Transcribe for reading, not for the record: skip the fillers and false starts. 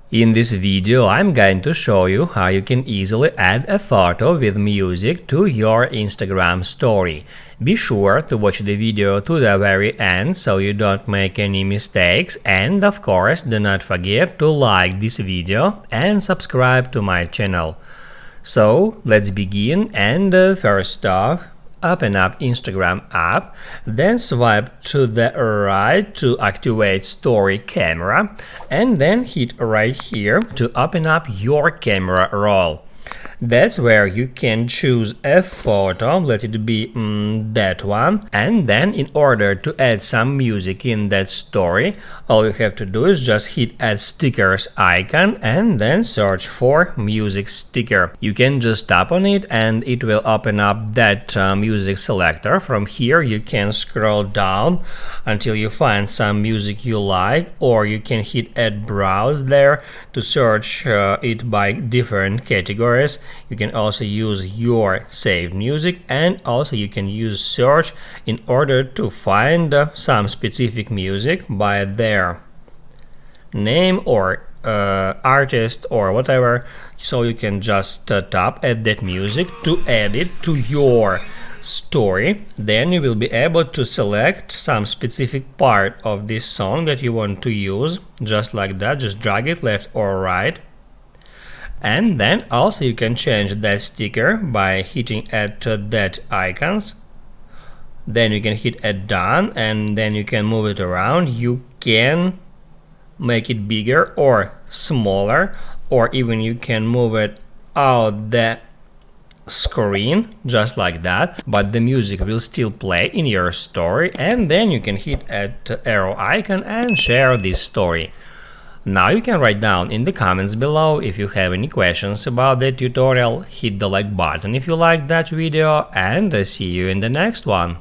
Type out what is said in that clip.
In this video, I'm going to show you how you can easily add a photo with music to your Instagram story. Be sure to watch the video to the very end so you don't make any mistakes, and of course do not forget to like this video and subscribe to my channel. So let's begin, and first off, open up Instagram app, then swipe to the right to activate story camera, and then hit right here to open up your camera roll. That's where you can choose a photo, let it be that one, and then in order to add some music in that story, all you have to do is just hit add stickers icon and then search for music sticker. You can just tap on it and it will open up that music selector. From here you can scroll down until you find some music you like, or you can hit add browse there to search it by different categories. You can also use your saved music, and also you can use search in order to find some specific music by their name or artist or whatever. So you can just tap at that music to add it to your story. Then you will be able to select some specific part of this song that you want to use, just like that. Just drag it left or right. And then also you can change that sticker by hitting add to that icons. Then you can hit add done, and then you can move it around. You can make it bigger or smaller, or even you can move it out the screen just like that, but the music will still play in your story. And then you can hit add arrow icon and share this story. Now you can write down in the comments below if you have any questions about the tutorial. Hit the like button if you liked that video, and see you in the next one.